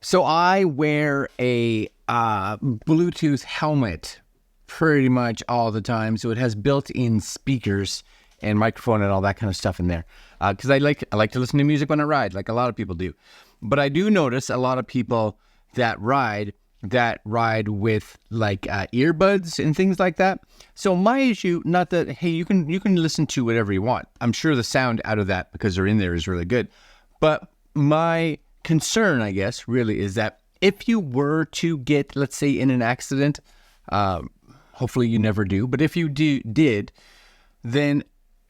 So I wear a Bluetooth helmet pretty much all the time. So it has built-in speakers and microphone and all that kind of stuff in there. Because I like to listen to music when I ride, like a lot of people do. But I do notice a lot of people that ride with like earbuds and things like that. So my issue, not that, hey, you can listen to whatever you want. I'm sure the sound out of that, because they're in there, is really good. But my concern, I guess, really is that if you were to get, let's say, in an accident, hopefully you never do, but if you did, then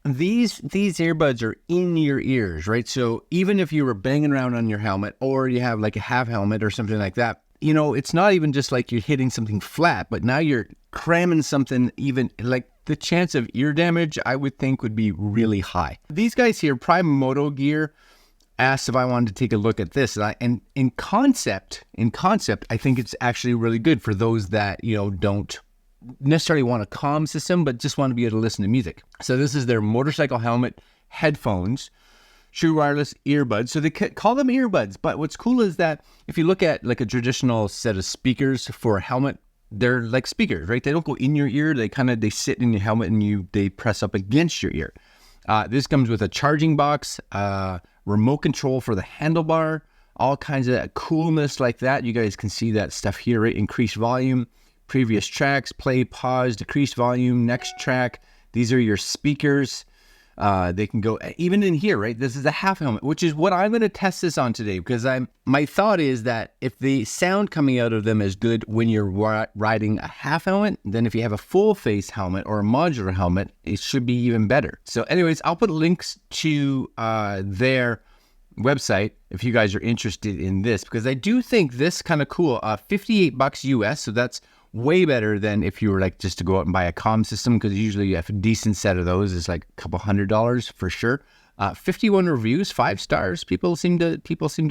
these earbuds are in your ears, right? So even if you were banging around on your helmet, or you have like a half helmet or something like that, you know, it's not even just like you're hitting something flat, but now you're cramming something, even like the chance of ear damage, I would think, would be really high. These guys here, Prime Moto Gear, asked if I wanted to take a look at this, and in concept, I think it's actually really good for those that, you know, don't necessarily want a comm system, but just want to be able to listen to music. So this is their motorcycle helmet headphones, true wireless earbuds. So they call them earbuds, but what's cool is that if you look at like a traditional set of speakers for a helmet, they're like speakers, right? They don't go in your ear. They sit in your helmet and they press up against your ear. This comes with a charging box, remote control for the handlebar, all kinds of coolness like that. You guys can see that stuff here, right? Increased volume, previous tracks, play, pause, decreased volume, next track. These are your speakers. They can go even in here, right? This is a half helmet, which is what I'm going to test this on today, because my thought is that if the sound coming out of them is good when you're riding a half helmet, then if you have a full face helmet or a modular helmet, it should be even better. So anyways, I'll put links to their website if you guys are interested in this, because I do think this kind of cool. $58 US, so that's way better than if you were like just to go out and buy a comm system, because usually you have a decent set of those is like a couple $100 for sure. 51 reviews, 5 stars. People seem to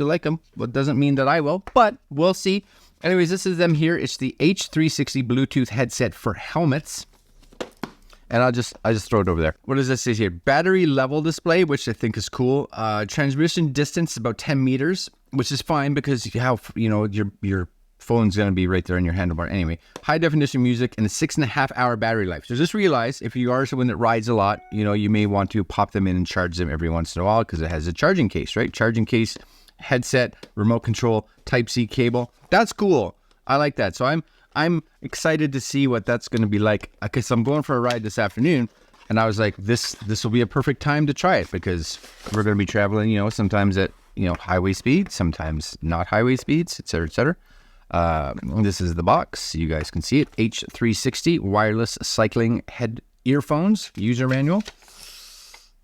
like them. Well, it doesn't mean that I will, but we'll see. Anyways, this is them here. It's the H360 Bluetooth headset for helmets. And I'll just throw it over there. What does this say here? Battery level display, which I think is cool. Transmission distance is about 10 meters, which is fine because your phone's going to be right there on your handlebar anyway. High definition music and a 6.5 hour battery life. So just realize if you are someone that rides a lot, you know, you may want to pop them in and charge them every once in a while, because it has a charging case, right? Charging case, headset, remote control, Type-C cable. That's cool. I like that. So I'm excited to see what that's going to be like, because I'm going for a ride this afternoon, and I was like, this will be a perfect time to try it, because we're going to be traveling, you know, sometimes at, you know, highway speed, sometimes not highway speeds, etc., etc. This is the box. You guys can see it. H360 wireless cycling head earphones, user manual.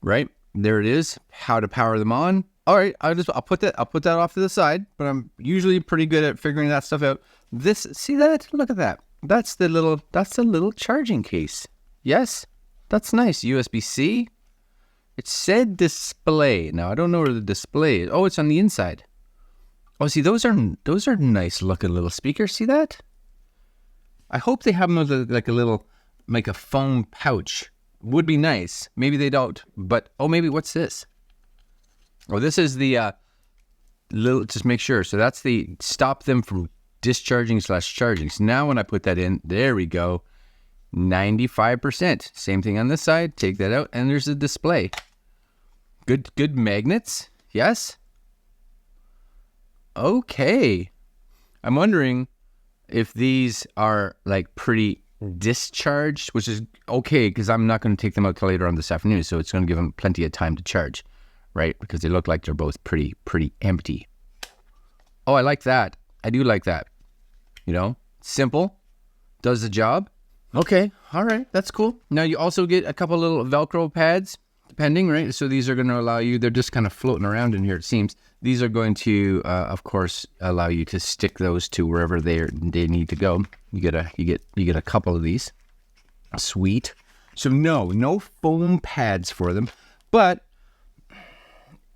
Right there it is. How to power them on. All right, I'll put that off to the side. But I'm usually pretty good at figuring that stuff out. See that? Look at that. That's the little charging case. Yes, that's nice. USB-C. It said display. Now I don't know where the display is. Oh, it's on the inside. Oh, see, those are nice looking little speakers. See that? I hope they have them with like a foam pouch. Would be nice. Maybe they don't. But maybe what's this? Oh, this is the little. Just make sure. So that's the stop them from discharging/charging. So now when I put that in, there we go. 95%. Same thing on this side. Take that out, and there's a display. Good magnets. Yes. Okay. I'm wondering if these are like pretty discharged, which is okay, because I'm not going to take them out till later on this afternoon, so it's going to give them plenty of time to charge, right? Because they look like they're both pretty empty. Oh, I like that. I do like that. You know, simple, does the job. Okay, all right, that's cool. Now you also get a couple little Velcro pads, depending, right? So these are going to allow you, they're just kind of floating around in here, it seems. These are going to, of course, allow you to stick those to wherever they need to go. You get a couple of these. Sweet. So no foam pads for them, but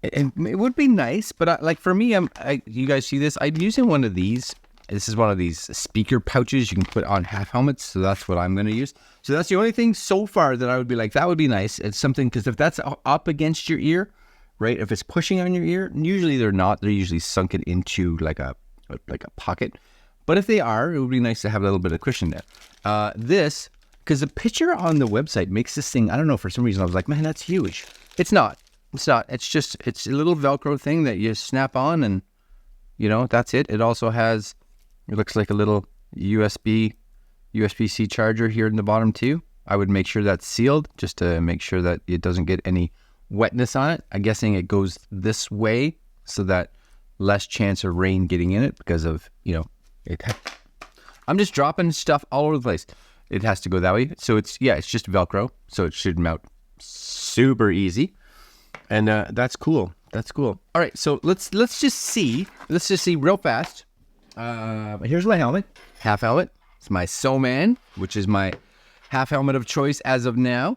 it would be nice. But like for me, you guys see this? I'm using one of these. This is one of these speaker pouches you can put on half helmets. So that's what I'm going to use. So that's the only thing so far that I would be like, that would be nice. It's something, because if that's up against your ear, right? If it's pushing on your ear, usually they're not. They're usually sunken into like a like a pocket. But if they are, it would be nice to have a little bit of cushion there. Because the picture on the website makes this thing, I don't know, for some reason I was like, man, that's huge. It's not. It's not. It's a little Velcro thing that you snap on and, that's it. It also has, it looks like a little USB-C charger here in the bottom too. I would make sure that's sealed just to make sure that it doesn't get any wetness on it. I'm guessing it goes this way so that less chance of rain getting in it because of, I'm just dropping stuff all over the place. It has to go that way. So it's just Velcro. So it should mount super easy. And that's cool. That's cool. All right. So let's just see real fast. Here's my helmet, half helmet. It's my SOMAN, which is my half helmet of choice as of now.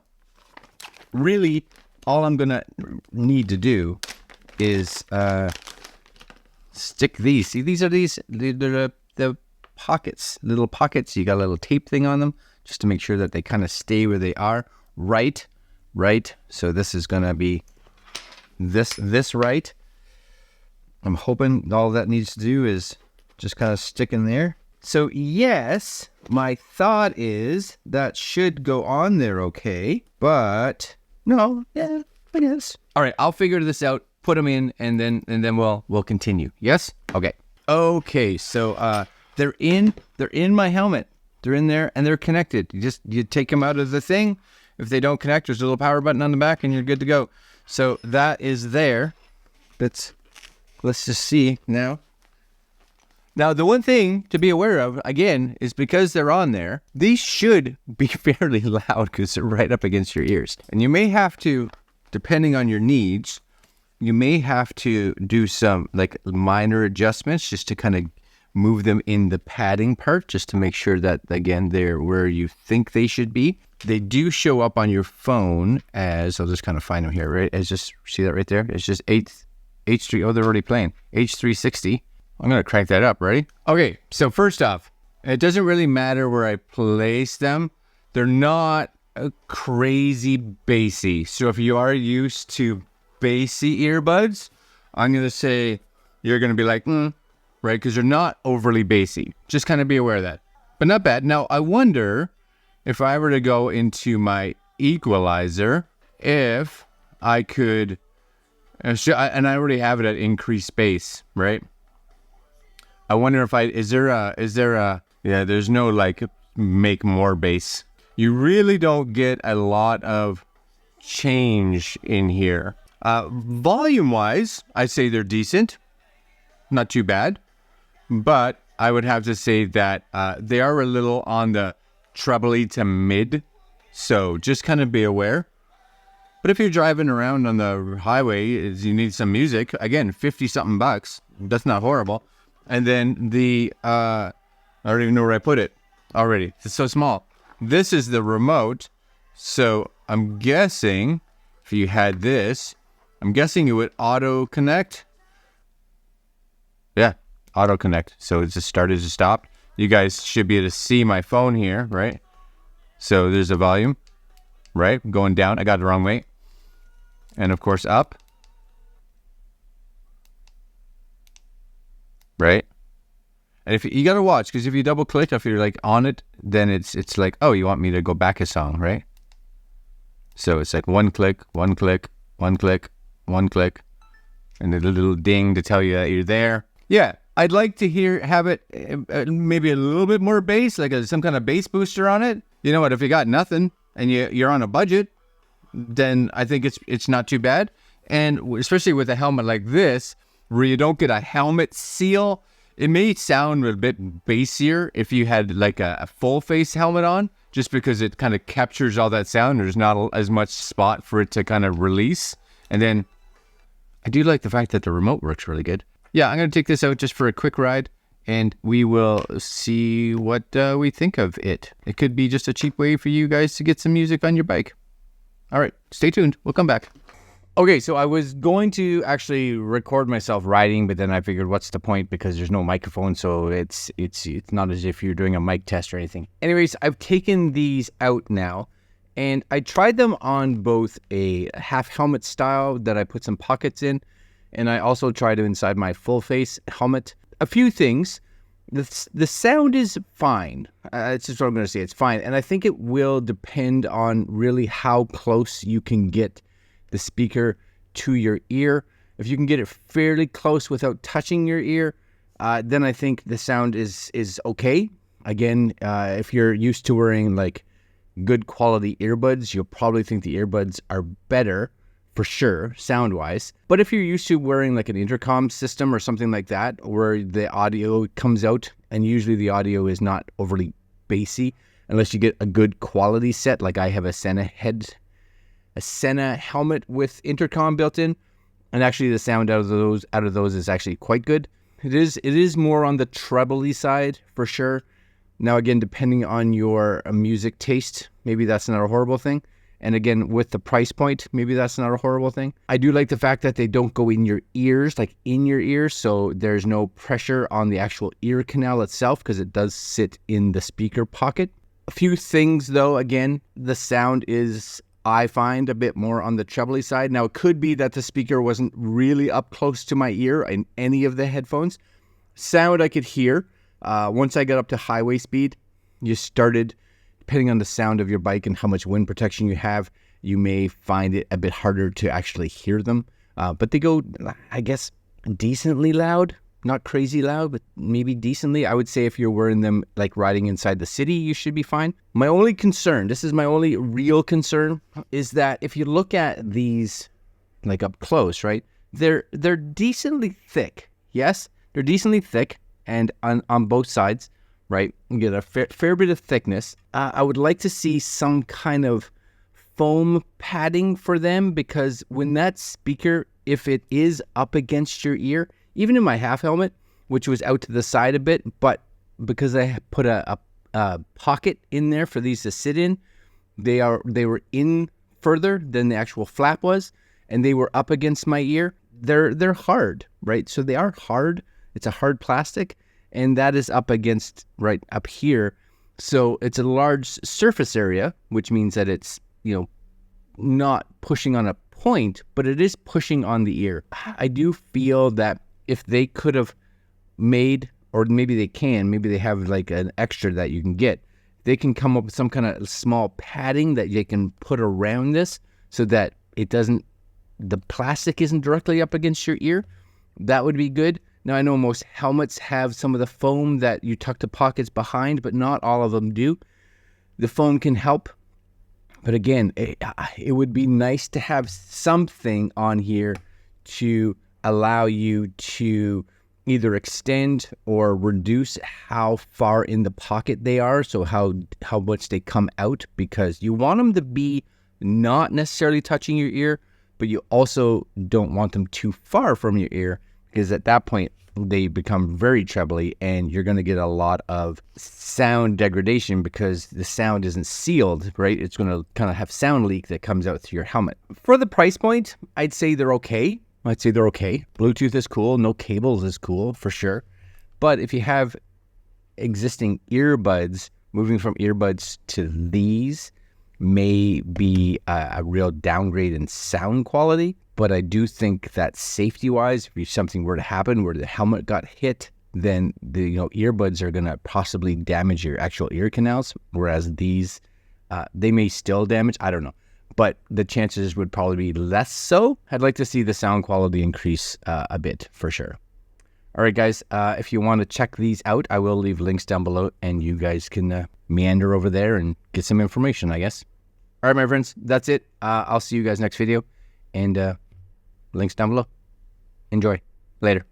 Really, all I'm going to need to do is stick these. See, they're the pockets, little pockets. You got a little tape thing on them just to make sure that they kind of stay where they are. Right. So this is going to be this right. I'm hoping all that needs to do is just kind of stick in there. So yes, my thought is that should go on there okay, but no, yeah, I guess. All right, I'll figure this out, put them in, and then we'll continue. Yes? Okay, so they're in my helmet. They're in there and they're connected. You take them out of the thing. If they don't connect, there's a little power button on the back and you're good to go. So that is there. Let's just see now. Now, the one thing to be aware of, again, is because they're on there, these should be fairly loud because they're right up against your ears. And you may have to, depending on your needs, you may have to do some like minor adjustments just to kind of move them in the padding part, just to make sure that, again, they're where you think they should be. They do show up on your phone as, I'll just kind of find them here, right? As just, see that right there? It's just H3, oh, they're already playing. H360. I'm going to crank that up. Ready? Okay, so first off, it doesn't really matter where I place them. They're not crazy bassy. So if you are used to bassy earbuds, I'm going to say you're going to be like, right? Because they're not overly bassy. Just kind of be aware of that. But not bad. Now, I wonder if I were to go into my equalizer, if I could, and I already have it at increased bass, right? I wonder if is there a, there's no like make more bass. You really don't get a lot of change in here. Volume wise, I'd say they're decent. Not too bad. But I would have to say that they are a little on the trebly to mid. So just kind of be aware. But if you're driving around on the highway, you need some music. Again, 50 something bucks. That's not horrible. And then I don't even know where I put it already. It's so small. This is the remote. So I'm guessing if you had this, I'm guessing it would auto connect. Yeah, auto connect. So it's just started to stop. You guys should be able to see my phone here, right? So there's a volume, right? Going down. I got it the wrong way. And of course up. Right? And if you got to watch, because if you double click, if you're like on it, then it's like, oh, you want me to go back a song, right? So it's like one click, one click, one click, one click, and a little ding to tell you that you're there. Yeah, I'd like to have it maybe a little bit more bass, like some kind of bass booster on it. You know what? If you got nothing and you're on a budget, then I think it's not too bad. And especially with a helmet like this, where you don't get a helmet seal, it may sound a bit bassier if you had like a full face helmet on, just because it kind of captures all that sound. There's not as much spot for it to kind of release. And then I do like the fact that the remote works really good. Yeah, I'm going to take this out just for a quick ride, and we will see what we think of it. It could be just a cheap way for you guys to get some music on your bike. All right, stay tuned. We'll come back. Okay, so I was going to actually record myself riding, but then I figured, what's the point? Because there's no microphone, so it's not as if you're doing a mic test or anything. Anyways, I've taken these out now, and I tried them on both a half helmet style that I put some pockets in, and I also tried it inside my full face helmet. a few things. The sound is fine. It's just what I'm going to say. It's fine. And I think it will depend on really how close you can get the speaker to your ear. If you can get it fairly close without touching your ear, then I think the sound is okay. Again, if you're used to wearing like good quality earbuds, you'll probably think the earbuds are better for sure, sound-wise. But if you're used to wearing like an intercom system or something like that, where the audio comes out, and usually the audio is not overly bassy, unless you get a good quality set, like I have a Sena helmet with intercom built in, and actually the sound out of those is actually quite good. It is more on the trebly side for sure. Now again, depending on your music taste, maybe that's not a horrible thing. And again, with the price point, maybe that's not a horrible thing. I do like the fact that they don't go in your ears, like in your ears, so there's no pressure on the actual ear canal itself because it does sit in the speaker pocket. A few things though, again, the sound is, I find, a bit more on the trebly side. Now, it could be that the speaker wasn't really up close to my ear in any of the headphones. Sound I could hear. Once I got up to highway speed, you started, depending on the sound of your bike and how much wind protection you have, you may find it a bit harder to actually hear them. But they go, I guess, decently loud. Not crazy loud, but maybe decently. I would say if you're wearing them like riding inside the city, you should be fine. My only concern, this is my only real concern, is that if you look at these like up close, right, they're decently thick. Yes, they're decently thick, and on both sides, right, you get a fair bit of thickness. I would like to see some kind of foam padding for them, because when that speaker, if it is up against your ear, even in my half helmet, which was out to the side a bit, but because I put a pocket in there for these to sit in, they were in further than the actual flap was, and they were up against my ear. They're hard, right? So they are hard. It's a hard plastic, and that is up against right up here. So it's a large surface area, which means that it's, not pushing on a point, but it is pushing on the ear. I do feel that if they could have made, or maybe they have like an extra that you can get, they can come up with some kind of small padding that they can put around this so that the plastic isn't directly up against your ear. That would be good. Now, I know most helmets have some of the foam that you tuck the pockets behind, but not all of them do. The foam can help. But again, it would be nice to have something on here to allow you to either extend or reduce how far in the pocket they are, so how much they come out, because you want them to be not necessarily touching your ear, but you also don't want them too far from your ear, because at that point they become very trebly and you're going to get a lot of sound degradation because the sound isn't sealed, right? It's going to kind of have sound leak that comes out through your helmet. For the price point, I'd say they're okay. Bluetooth is cool. No cables is cool for sure. But if you have existing earbuds, moving from earbuds to these may be a real downgrade in sound quality. But I do think that safety-wise, if something were to happen where the helmet got hit, then the earbuds are going to possibly damage your actual ear canals, whereas these, they may still damage. I don't know. But the chances would probably be less so. I'd like to see the sound quality increase a bit for sure. All right, guys, if you want to check these out, I will leave links down below, and you guys can meander over there and get some information, I guess. All right, my friends, that's it. I'll see you guys next video, and links down below. Enjoy. Later.